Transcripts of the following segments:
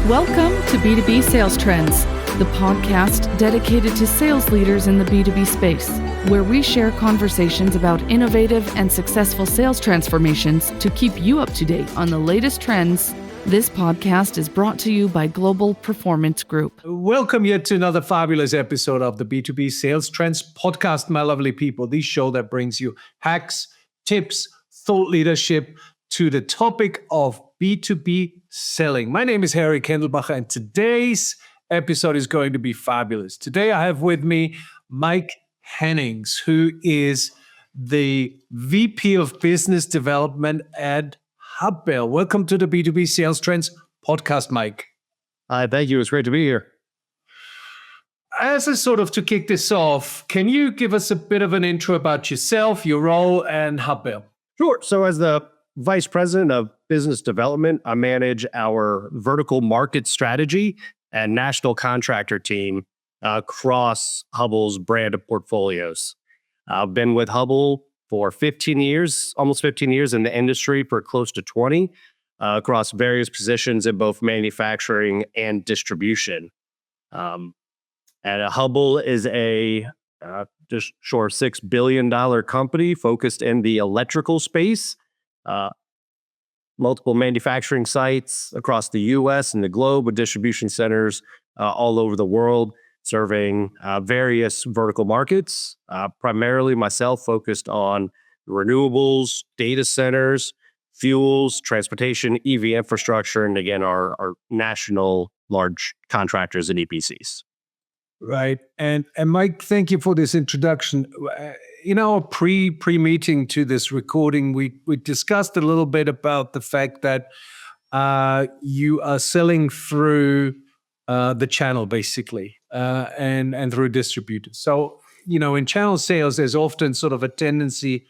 Welcome to B2B Sales Trends, the podcast dedicated to sales leaders in the B2B space, where we share conversations about innovative and successful sales transformations to keep you up to date on the latest trends. This podcast is brought to you by Global Performance Group. Welcome yet to another fabulous episode of the B2B Sales Trends podcast, my lovely people. The show that brings you hacks, tips, thought leadership to the topic of B2B selling. My name is Harry Kendlbacher, and today's episode is going to be fabulous. Today I have with me Mike Hennings, who is the VP of Business Development at Hubbell. Welcome to the B2B Sales Trends podcast, Mike. Hi, thank you. It's great to be here. As a sort of to kick this off, can you give us a bit of an intro about yourself, your role, and Hubbell? Sure. So as the Vice President of Business Development, I manage our vertical market strategy and national contractor team across Hubbell's brand of portfolios. I've been with Hubbell for 15 years, almost 15 years in the industry for close to 20, across various positions in both manufacturing and distribution. And Hubbell is a just short $6 billion company focused in the electrical space. Multiple manufacturing sites across the U.S. and the globe with distribution centers all over the world, serving various vertical markets. Primarily myself focused on renewables, data centers, fuels, transportation, EV infrastructure, and again, our national large contractors and EPCs. Right. And Mike, thank you for this introduction. In our pre-meeting to this recording, we discussed a little bit about the fact that you are selling through the channel, basically, and through distributors. So, in channel sales, there's often sort of a tendency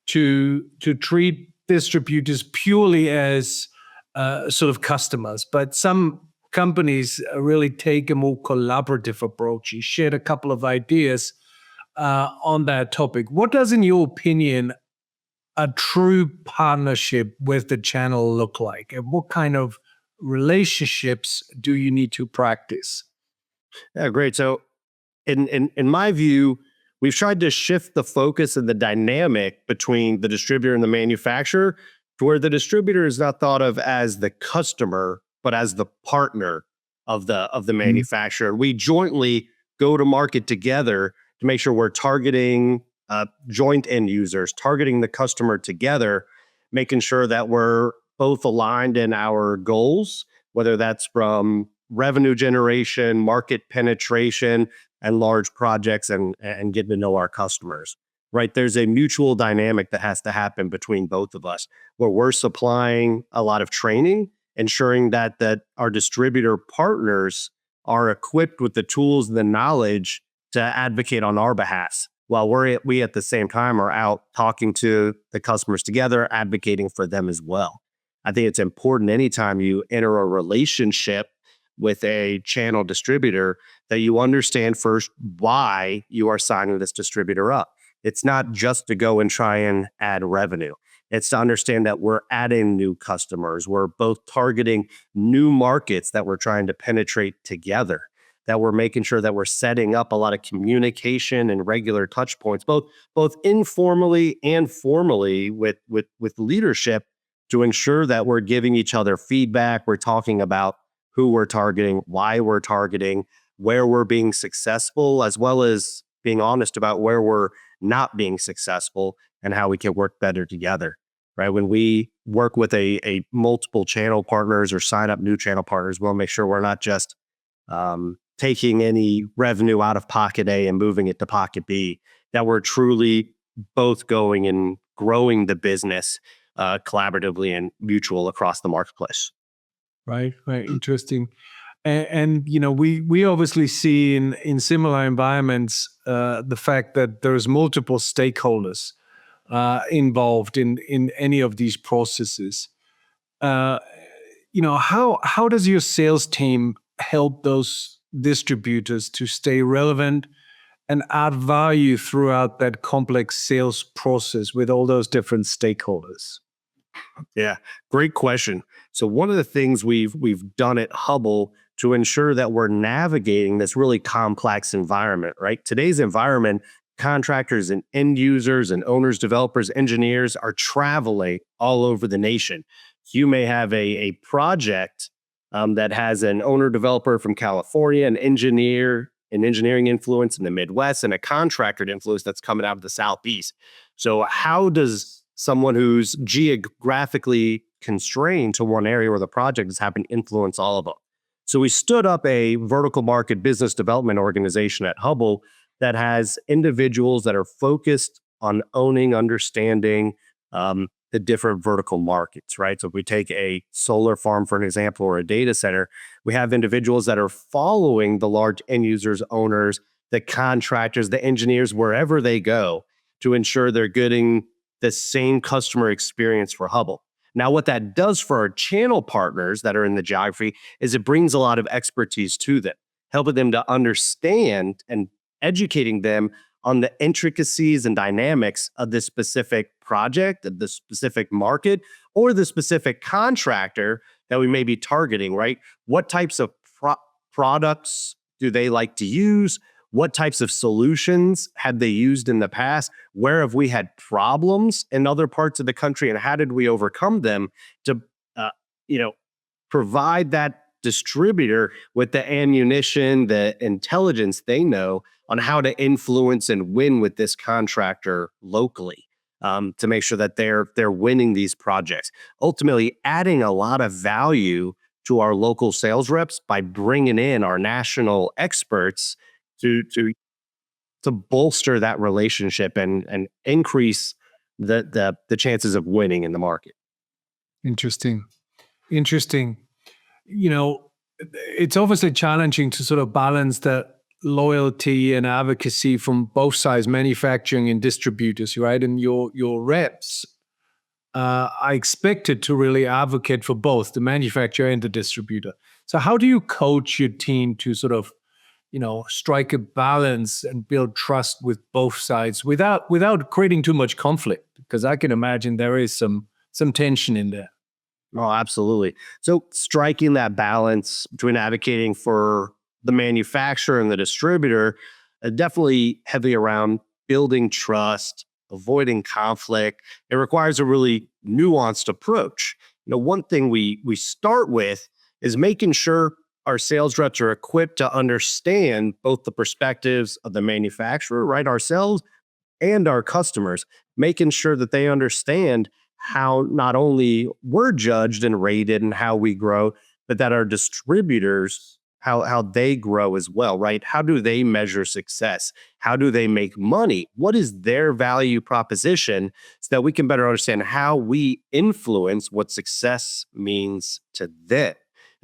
to treat distributors purely as sort of customers, but some companies really take a more collaborative approach. You shared a couple of ideas on that topic. What does, in your opinion, a true partnership with the channel look like? And what kind of relationships do you need to practice? Yeah, great. So in my view, we've tried to shift the focus and the dynamic between the distributor and the manufacturer to where the distributor is not thought of as the customer, but as the partner of the manufacturer. We jointly go to market together to make sure we're targeting joint end users, targeting the customer together, making sure that we're both aligned in our goals, whether that's from revenue generation, market penetration, and large projects, and getting to know our customers. Right? There's a mutual dynamic that has to happen between both of us, where we're supplying a lot of training, ensuring that our distributor partners are equipped with the tools and the knowledge to advocate on our behalf, while we at the same time are out talking to the customers together, advocating for them as well. I think it's important anytime you enter a relationship with a channel distributor that you understand first why you are signing this distributor up. It's not just to go and try and add revenue. It's to understand that we're adding new customers. We're both targeting new markets that we're trying to penetrate together, that we're making sure that we're setting up a lot of communication and regular touch points, both informally and formally with leadership, to ensure that we're giving each other feedback. We're talking about who we're targeting, why we're targeting, where we're being successful, as well as being honest about where we're not being successful and how we can work better together. Right? When we work with a multiple channel partners or sign up new channel partners, we'll make sure we're not just taking any revenue out of pocket A and moving it to pocket B, that we're truly both going and growing the business collaboratively and mutual across the marketplace. Right. Interesting. And we obviously see in similar environments the fact that there's multiple stakeholders involved in any of these processes. How does your sales team help those distributors to stay relevant and add value throughout that complex sales process with all those different stakeholders? Yeah, great question. So one of the things we've done at Hubbell to ensure that we're navigating this really complex environment, right? Today's environment, contractors and end users and owners, developers, engineers are traveling all over the nation. You may have a project that has an owner developer from California, an engineering influence in the Midwest, and a contractor influence that's coming out of the Southeast. So how does someone who's geographically constrained to one area where the project is happening influence all of them? So we stood up a vertical market business development organization at Hubbell that has individuals that are focused on owning, understanding the different vertical markets, right? So if we take a solar farm, for an example, or a data center, we have individuals that are following the large end users, owners, the contractors, the engineers, wherever they go to ensure they're getting the same customer experience for Hubbell. Now, what that does for our channel partners that are in the geography is it brings a lot of expertise to them, helping them to understand and educating them on the intricacies and dynamics of this specific project, of the specific market, or the specific contractor that we may be targeting, right? What types of products do they like to use? What types of solutions had they used in the past? Where have we had problems in other parts of the country, and how did we overcome them to, you know, provide that distributor with the ammunition, the intelligence they know on how to influence and win with this contractor locally, to make sure that they're winning these projects. Ultimately, adding a lot of value to our local sales reps by bringing in our national experts to bolster that relationship and increase the chances of winning in the market. Interesting. It's obviously challenging to sort of balance the loyalty and advocacy from both sides, manufacturing and distributors, right? And your reps are expected to really advocate for both the manufacturer and the distributor. So how do you coach your team to sort of, strike a balance and build trust with both sides without creating too much conflict? Because I can imagine there is some tension in there. Oh, absolutely. So striking that balance between advocating for the manufacturer and the distributor, definitely heavy around building trust, avoiding conflict. It requires a really nuanced approach. One thing we start with is making sure our sales reps are equipped to understand both the perspectives of the manufacturer, right, ourselves, and our customers, making sure that they understand how not only we're judged and rated and how we grow, but that our distributors, how they grow as well, right? How do they measure success? How do they make money? What is their value proposition so that we can better understand how we influence what success means to them?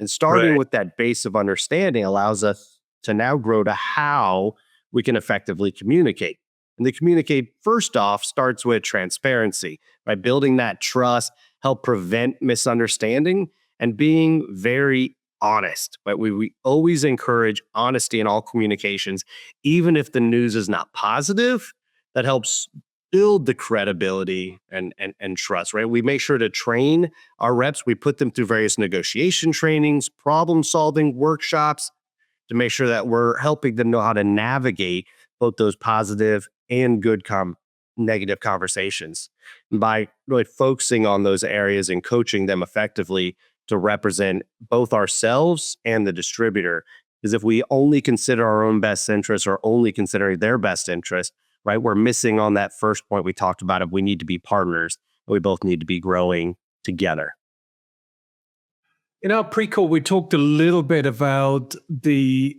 And starting with that base of understanding allows us to now grow to how we can effectively communicate. And the communicate, first off, starts with transparency. By building that trust, help prevent misunderstanding and being very honest. But we always encourage honesty in all communications, even if the news is not positive. That helps build the credibility and trust, right? We make sure to train our reps. We put them through various negotiation trainings, problem-solving workshops to make sure that we're helping them know how to navigate both those positive and good negative conversations. And by really focusing on those areas and coaching them effectively to represent both ourselves and the distributor. Because if we only consider our own best interests or only considering their best interest, right, we're missing on that first point we talked about of we need to be partners and we both need to be growing together. In our pre-call, we talked a little bit about the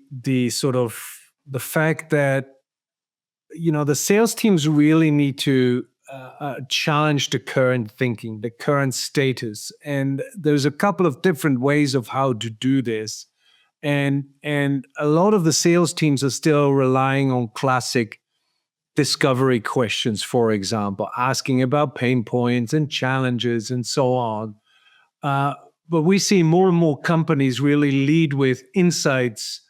sort of the fact that the sales teams really need to challenge the current thinking, the current status, and there's a couple of different ways of how to do this, and a lot of the sales teams are still relying on classic discovery questions, for example, asking about pain points and challenges and so on. But we see more and more companies really lead with insights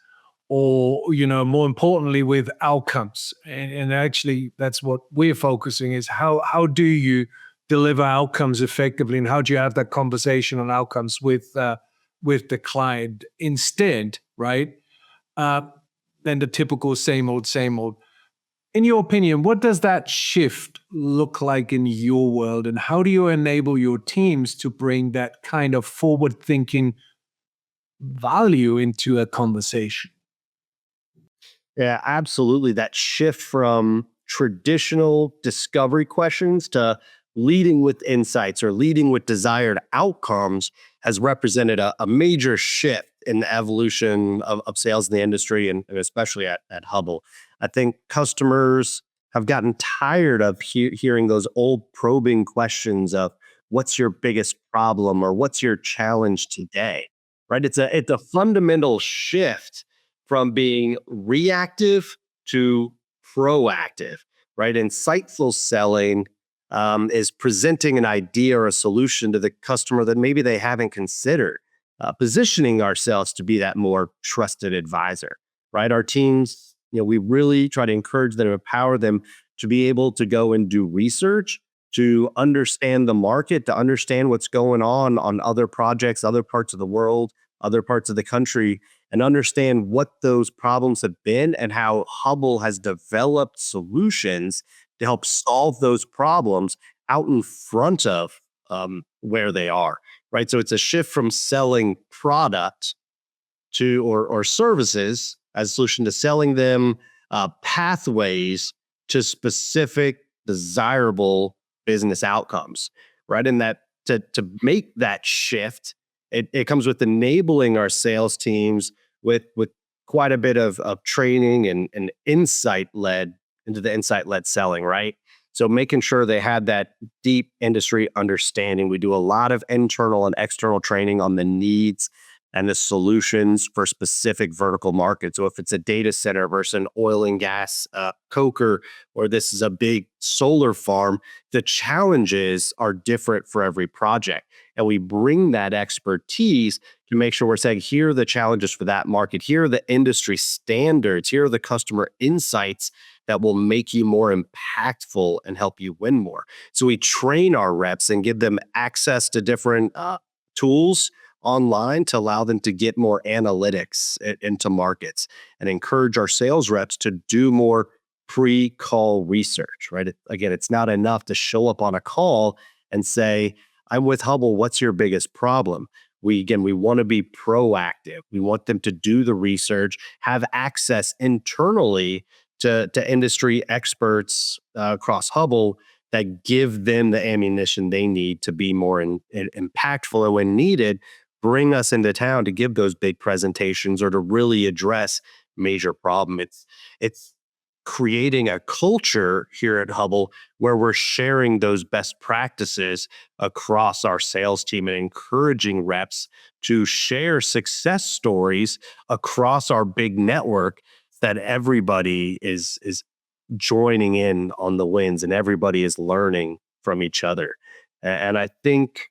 or, more importantly, with outcomes. And actually, that's what we're focusing is how do you deliver outcomes effectively, and how do you have that conversation on outcomes with the client instead, right? Than the typical same old, same old. In your opinion, what does that shift look like in your world, and how do you enable your teams to bring that kind of forward-thinking value into a conversation? Yeah, absolutely. That shift from traditional discovery questions to leading with insights or leading with desired outcomes has represented a major shift in the evolution of sales in the industry and especially at Hubbell. I think customers have gotten tired of hearing those old probing questions of what's your biggest problem or what's your challenge today, right? It's a fundamental shift from being reactive to proactive, right? Insightful selling is presenting an idea or a solution to the customer that maybe they haven't considered, positioning ourselves to be that more trusted advisor, right? Our teams, we really try to encourage them, empower them to be able to go and do research, to understand the market, to understand what's going on other projects, other parts of the world, other parts of the country, and understand what those problems have been and how Hubbell has developed solutions to help solve those problems out in front of where they are, right? So it's a shift from selling product to or services as a solution to selling them pathways to specific desirable business outcomes, right? And that to make that shift, it comes with enabling our sales teams with quite a bit of training and insight led into the insight led selling, right? So making sure they had that deep industry understanding. We do a lot of internal and external training on the needs and the solutions for specific vertical markets. So if it's a data center versus an oil and gas coker, or this is a big solar farm, the challenges are different for every project. And we bring that expertise to make sure we're saying, here are the challenges for that market. Here are the industry standards. Here are the customer insights that will make you more impactful and help you win more. So we train our reps and give them access to different tools online to allow them to get more analytics into markets and encourage our sales reps to do more pre-call research, right? Again, it's not enough to show up on a call and say, I'm with Hubbell, what's your biggest problem? We want to be proactive. We want them to do the research, have access internally to industry experts across Hubbell that give them the ammunition they need to be more impactful, and when needed, bring us into town to give those big presentations or to really address major problem. It's creating a culture here at Hubbell where we're sharing those best practices across our sales team and encouraging reps to share success stories across our big network, that everybody is joining in on the wins and everybody is learning from each other. And I think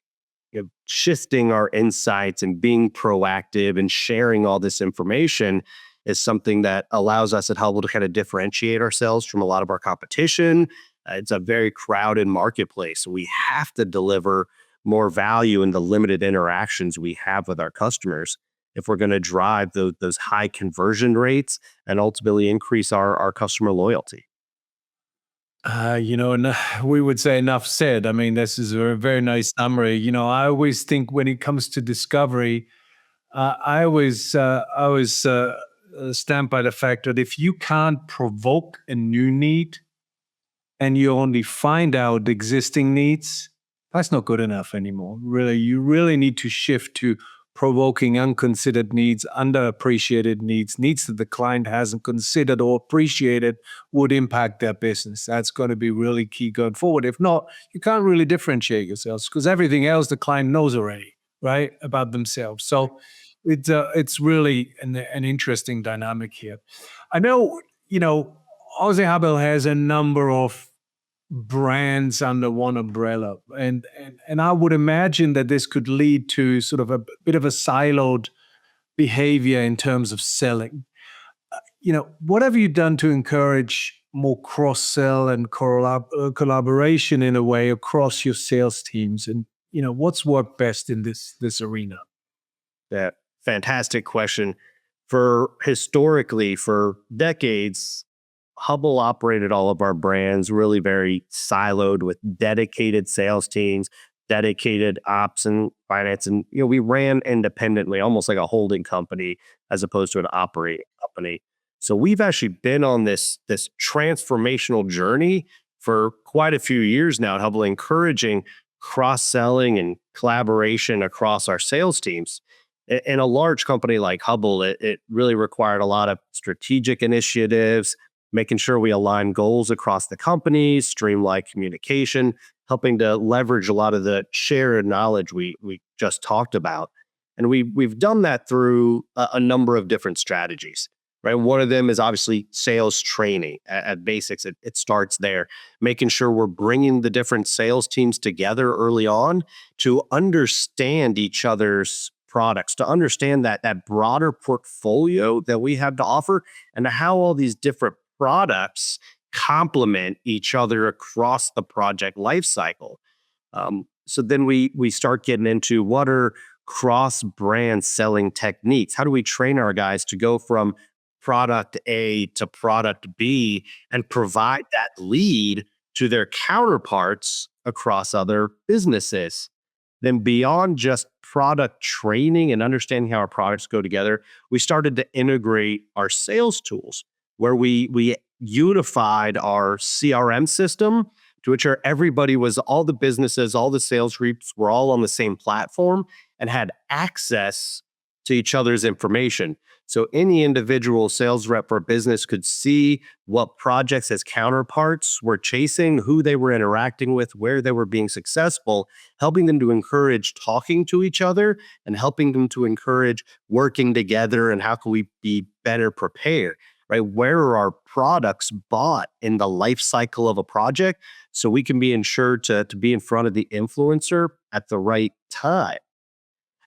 shifting our insights and being proactive and sharing all this information is something that allows us at Hubbell to kind of differentiate ourselves from a lot of our competition. It's a very crowded marketplace. We have to deliver more value in the limited interactions we have with our customers if we're going to drive those high conversion rates and ultimately increase our customer loyalty. We would say enough said. I mean, this is a very nice summary. I always think when it comes to discovery, I always stand by the fact that if you can't provoke a new need and you only find out existing needs, that's not good enough anymore. Really, you really need to shift to provoking unconsidered needs, underappreciated needs that the client hasn't considered or appreciated would impact their business. That's going to be really key going forward. If not, you can't really differentiate yourselves because everything else the client knows already, right, about themselves. So it's really an interesting dynamic here. I know, Aussie Hubbell has a number of brands under one umbrella. And I would imagine that this could lead to sort of a bit of a siloed behavior in terms of selling. What have you done to encourage more cross-sell and collaboration in a way across your sales teams? And, what's worked best in this arena? Yeah, fantastic question. Historically, for decades, Hubbell operated all of our brands really very siloed with dedicated sales teams, dedicated ops and finance. And, we ran independently, almost like a holding company as opposed to an operating company. So we've actually been on this transformational journey for quite a few years now at Hubbell, encouraging cross-selling and collaboration across our sales teams. In a large company like Hubbell, it really required a lot of strategic initiatives, making sure we align goals across the company, streamline communication, helping to leverage a lot of the shared knowledge we just talked about. And we've done that through a number of different strategies, right? One of them is obviously sales training. At basics, it starts there, making sure we're bringing the different sales teams together early on to understand each other's products, to understand that broader portfolio that we have to offer, and how all these different products complement each other across the project lifecycle. So then we start getting into what are cross-brand selling techniques. How do we train our guys to go from product A to product B and provide that lead to their counterparts across other businesses? Then beyond just product training and understanding how our products go together, we started to integrate our sales tools, where we unified our CRM system to which everybody was, all the businesses, all the sales groups were all on the same platform and had access to each other's information. So any individual sales rep or business could see what projects as counterparts were chasing, who they were interacting with, where they were being successful, helping them to encourage talking to each other and helping them to encourage working together, and how can we be better prepared, right? Where are our products bought in the life cycle of a project so we can be ensured to be in front of the influencer at the right time?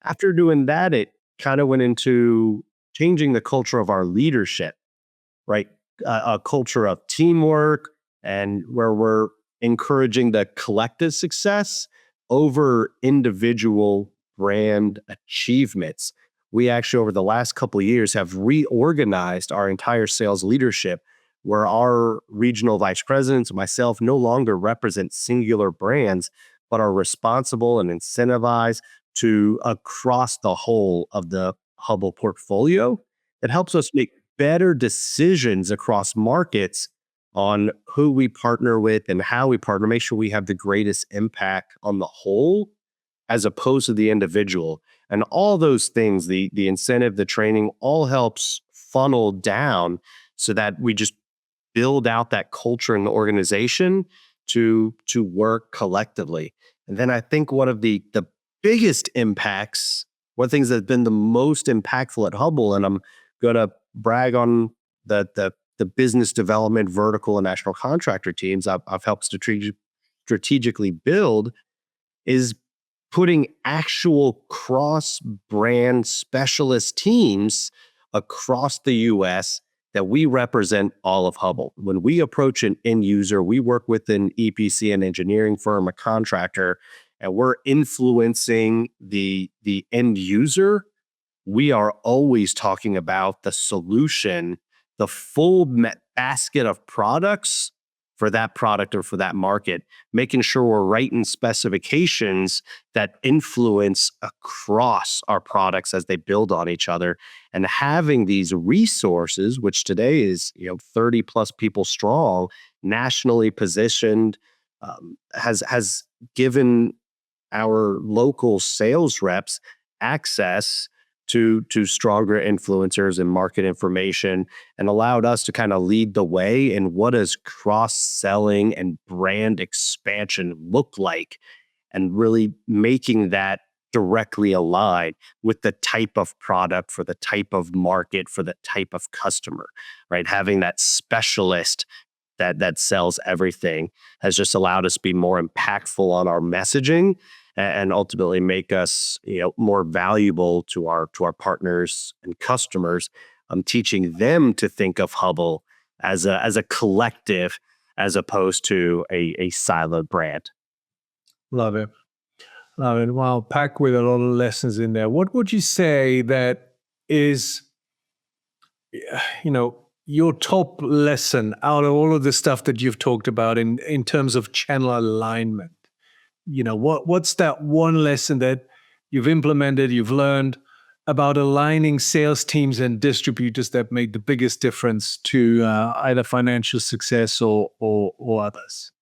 After doing that, it kind of went into changing the culture of our leadership, right? A culture of teamwork, and where we're encouraging the collective success over individual brand achievements. We actually, over the last couple of years, have reorganized our entire sales leadership, where our regional vice presidents and myself no longer represent singular brands, but are responsible and incentivized to across the whole of the Hubbell portfolio. It helps us make better decisions across markets on who we partner with and how we partner, make sure we have the greatest impact on the whole as opposed to the individual. And all those things, the incentive, the training, all helps funnel down so that we just build out that culture in the organization to work collectively. And then I think one of the biggest impacts, one of the things that's been the most impactful at Hubbell, and I'm going to brag on the business development vertical and national contractor teams I've helped strategically build, is putting actual cross-brand specialist teams across the U.S. that we represent all of Hubbell. When we approach an end user, we work with an EPC, an engineering firm, a contractor, and we're influencing the end user. We are always talking about the solution, the full basket of products for that product or for that market, making sure we're writing specifications that influence across our products as they build on each other. And having these resources, which today is 30 plus people strong, nationally positioned, has given our local sales reps access to stronger influencers and market information, and allowed us to kind of lead the way in what does cross-selling and brand expansion look like, and really making that directly aligned with the type of product for the type of market for the type of customer, right? Having that specialist that sells everything has just allowed us to be more impactful on our messaging and ultimately make us more valuable to our partners and customers. Teaching them to think of Hubbell as a collective, as opposed to a siloed brand. Love it. Love it. Wow, packed with a lot of lessons in there. What would you say that is, your top lesson out of all of the stuff that you've talked about in terms of channel alignment? What's that one lesson that you've implemented, you've learned about aligning sales teams and distributors that made the biggest difference to either financial success or others?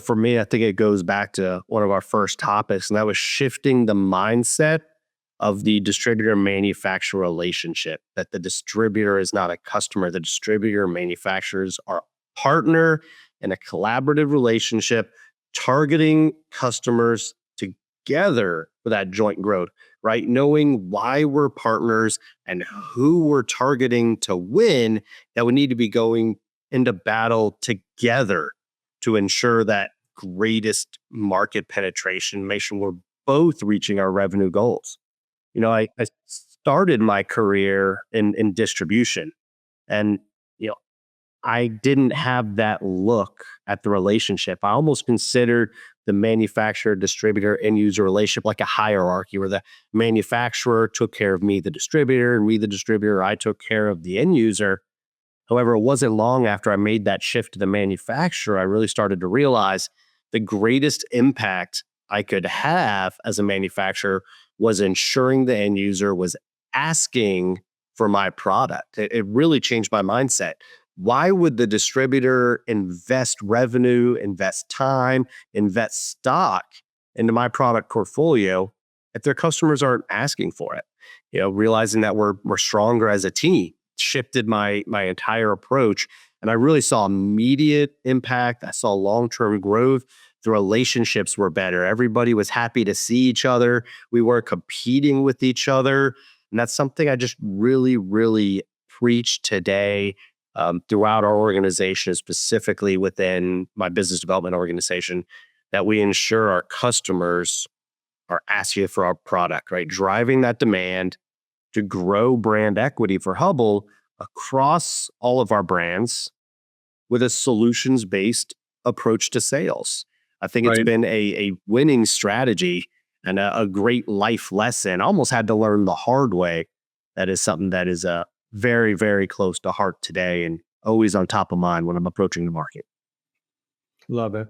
For me, I think it goes back to one of our first topics, and that was shifting the mindset of the distributor manufacturer relationship, that the distributor is not a customer. The distributor manufacturers are a partner in a collaborative relationship, targeting customers together for that joint growth, right? Knowing why we're partners and who we're targeting to win, that we need to be going into battle together to ensure that greatest market penetration, make sure we're both reaching our revenue goals. I started my career in distribution, and I didn't have that look at the relationship. I almost considered the manufacturer, distributor, end user relationship like a hierarchy, where the manufacturer took care of me, the distributor, and me, the distributor, I took care of the end user. However, it wasn't long after I made that shift to the manufacturer, I really started to realize the greatest impact I could have as a manufacturer was ensuring the end user was asking for my product. It really changed my mindset. Why would the distributor invest revenue, invest time, invest stock into my product portfolio if their customers aren't asking for it? Realizing that we're stronger as a team shifted my entire approach, and I really saw immediate impact. I saw long-term growth. The relationships were better. Everybody was happy to see each other. We weren't competing with each other, and that's something I just really, really preach today throughout our organization, specifically within my business development organization, that we ensure our customers are asking for our product, right? Driving that demand to grow brand equity for Hubbell across all of our brands with a solutions-based approach to sales. I think it's been a winning strategy and a great life lesson. I almost had to learn the hard way. That is something that is very, very close to heart today and always on top of mind when I'm approaching the market. Love it.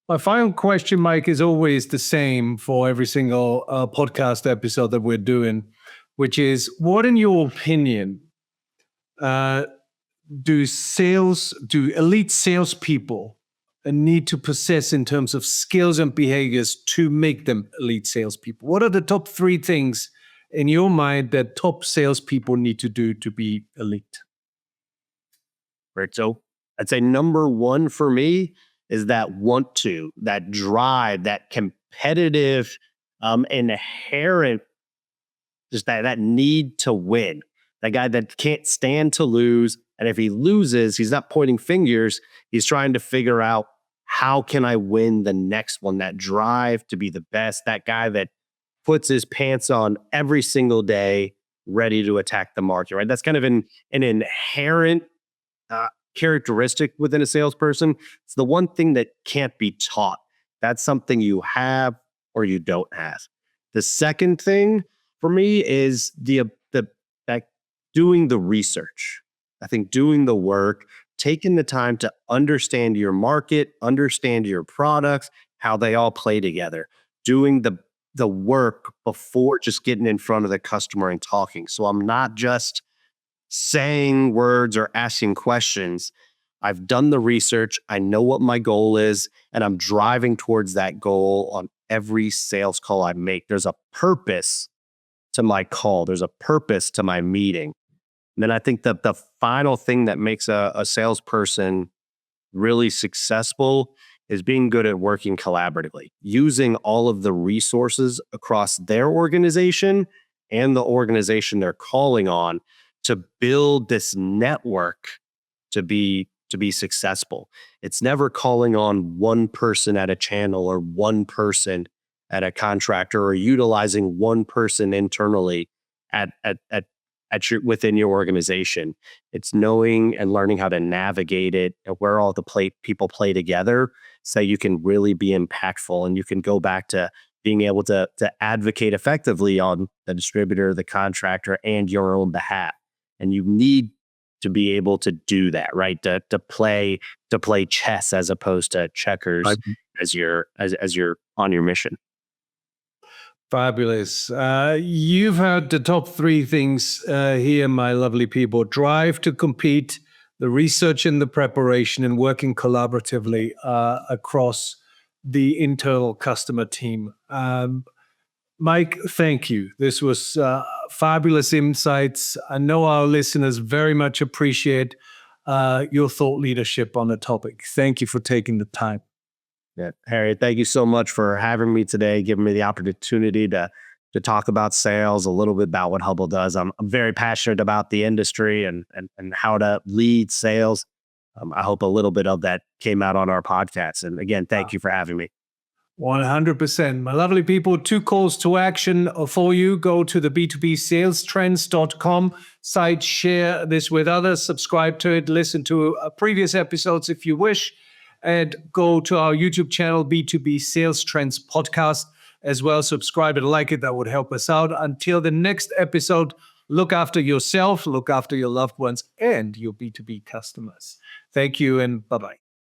My final question, Mike, is always the same for every single podcast episode that we're doing, which is, what, in your opinion, do elite salespeople need to possess in terms of skills and behaviors to make them elite salespeople? What are the top 3 things in your mind that top salespeople need to do to be elite? Right. So I'd say number 1 for me is that that drive, that competitive, inherent, just that need to win. That guy that can't stand to lose. And if he loses, he's not pointing fingers. He's trying to figure out, how can I win the next one? That drive to be the best. That guy that puts his pants on every single day, ready to attack the market, right? That's kind of an inherent characteristic within a salesperson. It's the one thing that can't be taught. That's something you have or you don't have. The second thing for me is that doing the research. I think doing the work, taking the time to understand your market, understand your products, how they all play together, doing the work before just getting in front of the customer and talking. So I'm not just saying words or asking questions. I've done the research. I know what my goal is, and I'm driving towards that goal on every sales call I make. There's a purpose to my call. There's a purpose to my meeting. And then I think that the final thing that makes a salesperson really successful is being good at working collaboratively, using all of the resources across their organization and the organization they're calling on to build this network to be successful. It's never calling on one person at a channel or one person at a contractor or utilizing one person internally at within your organization. It's knowing and learning how to navigate it and where all the people play together so you can really be impactful, and you can go back to being able to advocate effectively on the distributor, the contractor, and your own behalf. And you need to be able to do that, right? To play chess as opposed to checkers as you're on your mission. Fabulous. You've heard the top three things here, my lovely people. Drive to compete, the research and the preparation, and working collaboratively across the internal customer team. Mike, thank you. This was fabulous insights. I know our listeners very much appreciate your thought leadership on the topic. Thank you for taking the time. Yeah, Harry, thank you so much for having me today, giving me the opportunity to talk about sales, a little bit about what Hubbell does. I'm very passionate about the industry and how to lead sales. I hope a little bit of that came out on our podcast. And again, thank you for having me. 100%. My lovely people, 2 calls to action for you. Go to the B2B Sales Trends.com site, share this with others, subscribe to it, listen to previous episodes if you wish, and go to our YouTube channel, B2B Sales Trends Podcast, as well. Subscribe and like it. That would help us out. Until the next episode, look after yourself, look after your loved ones, and your B2B customers. Thank you, and bye-bye.